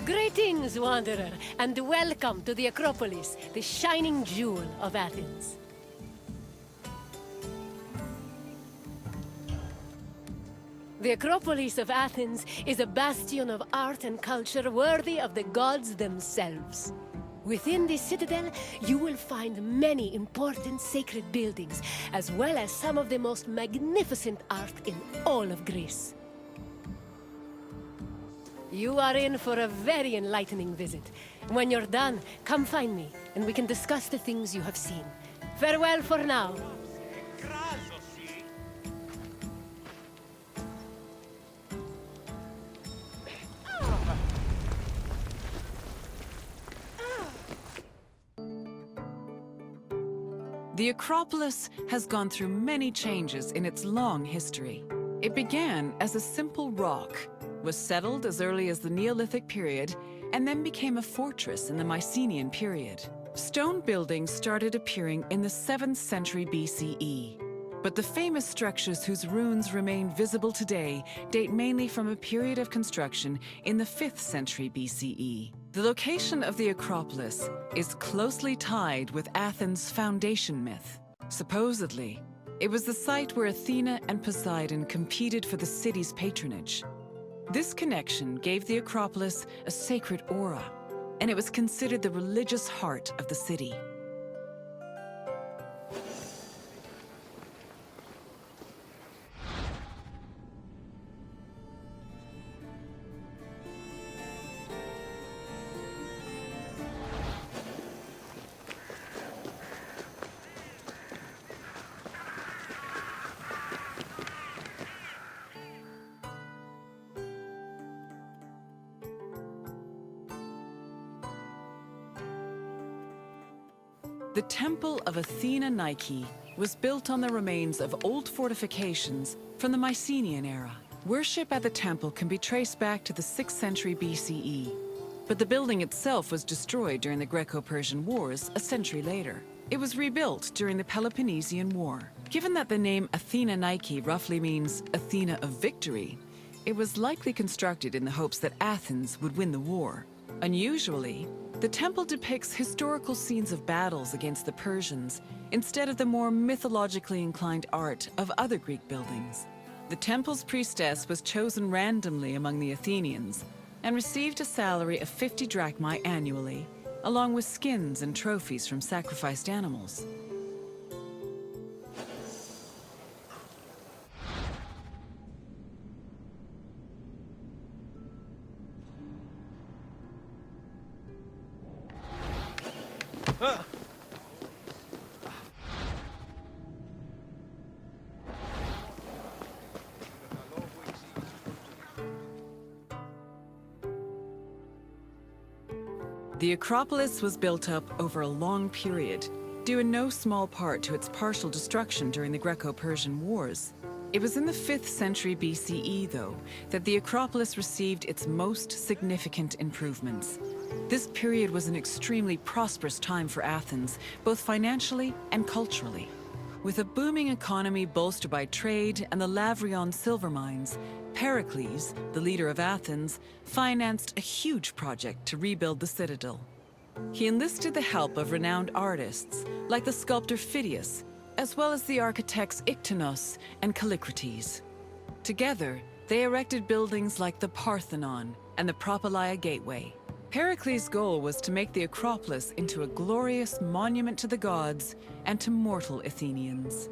Greetings, wanderer, and welcome to the Acropolis, the shining jewel of Athens. The Acropolis of Athens is a bastion of art and culture worthy of the gods themselves. Within this citadel, you will find many important sacred buildings, as well as some of the most magnificent art in all of Greece. You are in for a very enlightening visit. When you're done, come find me, and we can discuss the things you have seen. Farewell for now. The Acropolis has gone through many changes in its long history. It began as a simple rock, was settled as early as the Neolithic period, and then became a fortress in the Mycenaean period. Stone buildings started appearing in the 7th century BCE. But the famous structures whose ruins remain visible today date mainly from a period of construction in the 5th century BCE. The location of the Acropolis is closely tied with Athens' foundation myth. Supposedly, it was the site where Athena and Poseidon competed for the city's patronage. This connection gave the Acropolis a sacred aura, and it was considered the religious heart of the city. The Temple of Athena Nike was built on the remains of old fortifications from the Mycenaean era. Worship at the temple can be traced back to the 6th century BCE, but the building itself was destroyed during the Greco-Persian Wars a century later. It was rebuilt during the Peloponnesian War. Given that the name Athena Nike roughly means Athena of victory, it was likely constructed in the hopes that Athens would win the war. Unusually, the temple depicts historical scenes of battles against the Persians instead of the more mythologically inclined art of other Greek buildings. The temple's priestess was chosen randomly among the Athenians and received a salary of 50 drachmae annually, along with skins and trophies from sacrificed animals. The Acropolis was built up over a long period, due in no small part to its partial destruction during the Greco-Persian Wars. It was in the 5th century BCE, though, that the Acropolis received its most significant improvements. This period was an extremely prosperous time for Athens, both financially and culturally. With a booming economy bolstered by trade and the Lavrion silver mines, Pericles, the leader of Athens, financed a huge project to rebuild the citadel. He enlisted the help of renowned artists, like the sculptor Phidias, as well as the architects Iktinos and Callicrates. Together, they erected buildings like the Parthenon and the Propylaea Gateway. Pericles' goal was to make the Acropolis into a glorious monument to the gods and to mortal Athenians.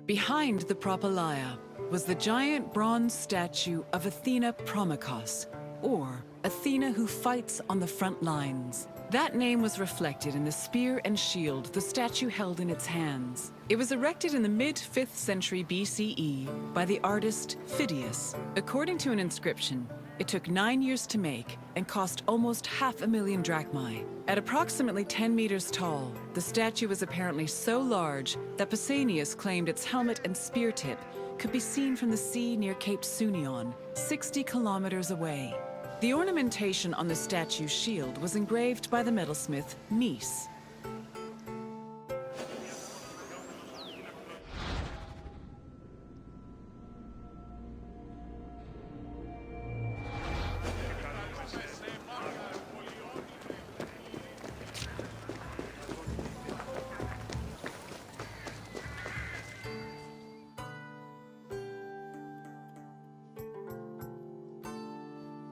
Behind the Propylaea was the giant bronze statue of Athena Promachos, or Athena who fights on the front lines. That name was reflected in the spear and shield the statue held in its hands. It was erected in the mid-5th century BCE by the artist Phidias. According to an inscription, it took 9 years to make and cost almost 500,000 drachmae. At approximately 10 meters tall, the statue was apparently so large that Pausanias claimed its helmet and spear tip could be seen from the sea near Cape Sunion, 60 kilometers away. The ornamentation on the statue's shield was engraved by the metalsmith Mies.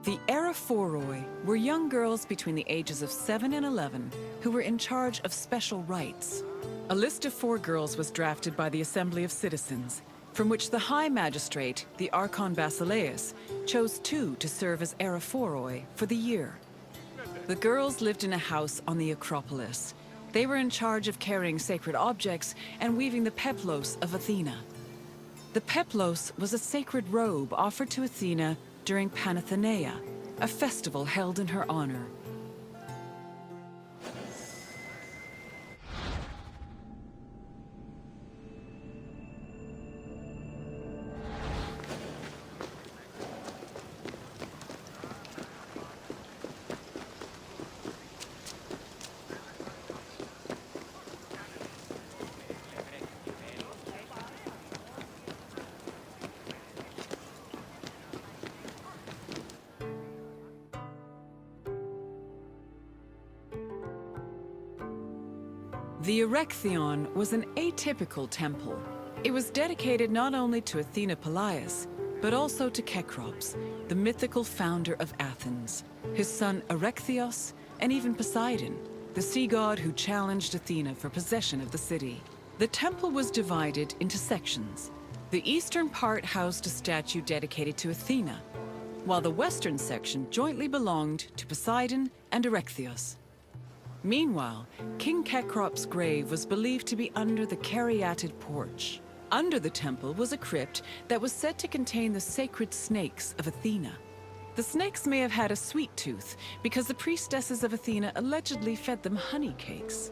The Foro were young girls between the ages of 7 and 11 who were in charge of special rites. A list of 4 girls was drafted by the Assembly of Citizens, from which the High Magistrate, the Archon Basileus, chose 2 to serve as Foro for the year. The girls lived in a house on the Acropolis. They were in charge of carrying sacred objects and weaving the peplos of Athena. The peplos was a sacred robe offered to Athena during Panathenea, a festival held in her honor. The Erechtheion was an atypical temple. It was dedicated not only to Athena Polias, but also to Cecrops, the mythical founder of Athens, his son Erechtheios, and even Poseidon, the sea god who challenged Athena for possession of the city. The temple was divided into sections. The eastern part housed a statue dedicated to Athena, while the western section jointly belonged to Poseidon and Erechtheios. Meanwhile, King Cecrops' grave was believed to be under the caryatid porch. Under the temple was a crypt that was said to contain the sacred snakes of Athena. The snakes may have had a sweet tooth because the priestesses of Athena allegedly fed them honey cakes.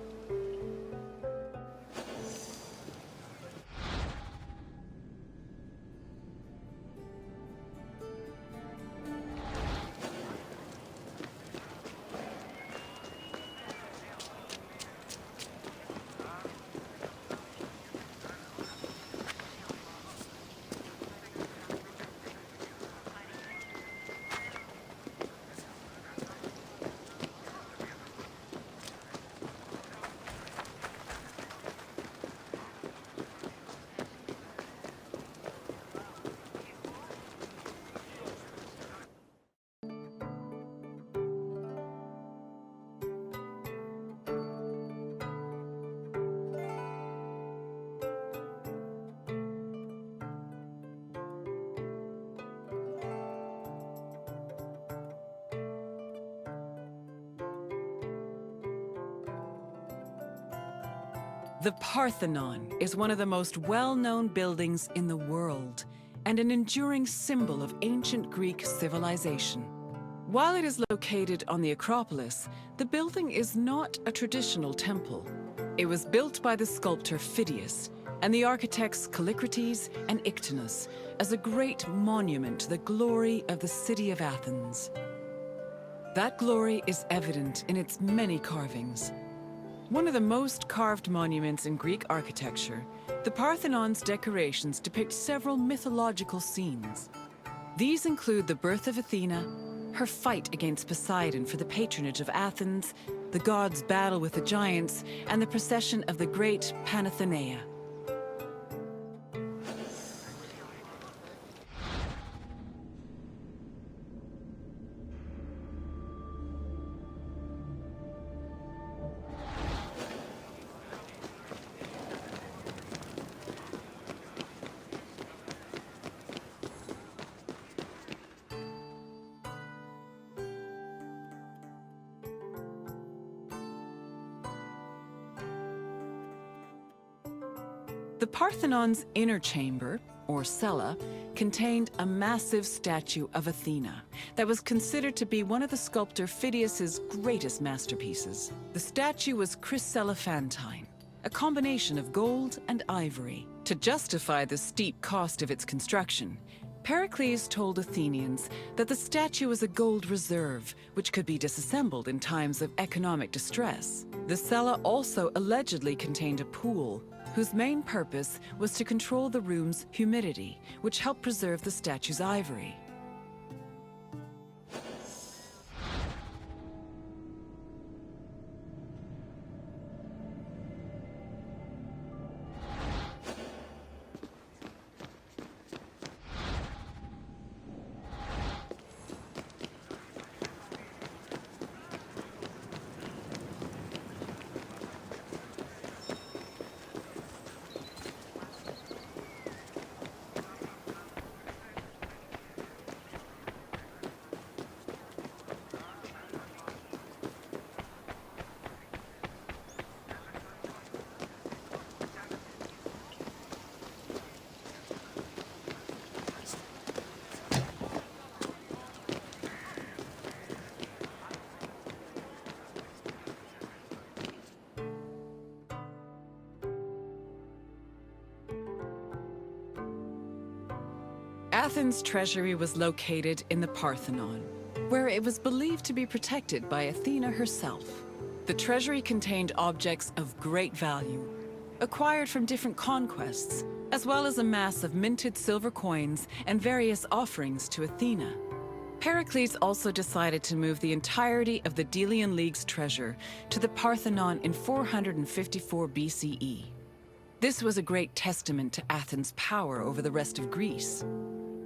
The Parthenon is one of the most well-known buildings in the world and an enduring symbol of ancient Greek civilization. While it is located on the Acropolis, the building is not a traditional temple. It was built by the sculptor Phidias and the architects Callicrates and Ictinus as a great monument to the glory of the city of Athens. That glory is evident in its many carvings. One of the most carved monuments in Greek architecture, the Parthenon's decorations depict several mythological scenes. These include the birth of Athena, her fight against Poseidon for the patronage of Athens, the gods' battle with the giants, and the procession of the great Panathenea. The Parthenon's inner chamber, or cella, contained a massive statue of Athena that was considered to be one of the sculptor Phidias's greatest masterpieces. The statue was chryselephantine, a combination of gold and ivory. To justify the steep cost of its construction, Pericles told Athenians that the statue was a gold reserve, which could be disassembled in times of economic distress. The cella also allegedly contained a pool, whose main purpose was to control the room's humidity, which helped preserve the statue's ivory. Athens' treasury was located in the Parthenon, where it was believed to be protected by Athena herself. The treasury contained objects of great value, acquired from different conquests, as well as a mass of minted silver coins and various offerings to Athena. Pericles also decided to move the entirety of the Delian League's treasure to the Parthenon in 454 BCE. This was a great testament to Athens' power over the rest of Greece.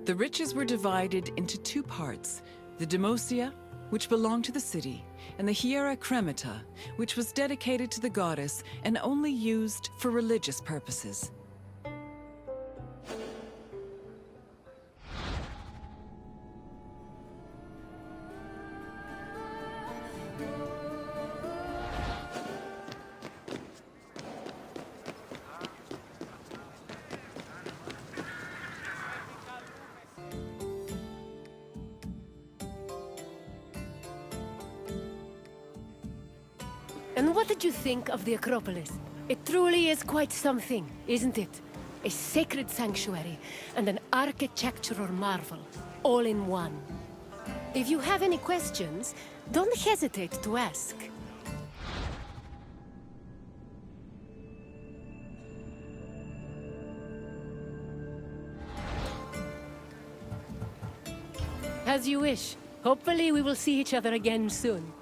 The riches were divided into two parts, the Demosia, which belonged to the city, and the Hiera Cremata, which was dedicated to the goddess and only used for religious purposes. And what did you think of the Acropolis? It truly is quite something, isn't it? A sacred sanctuary and an architectural marvel, all in one. If you have any questions, don't hesitate to ask. As you wish. Hopefully we will see each other again soon.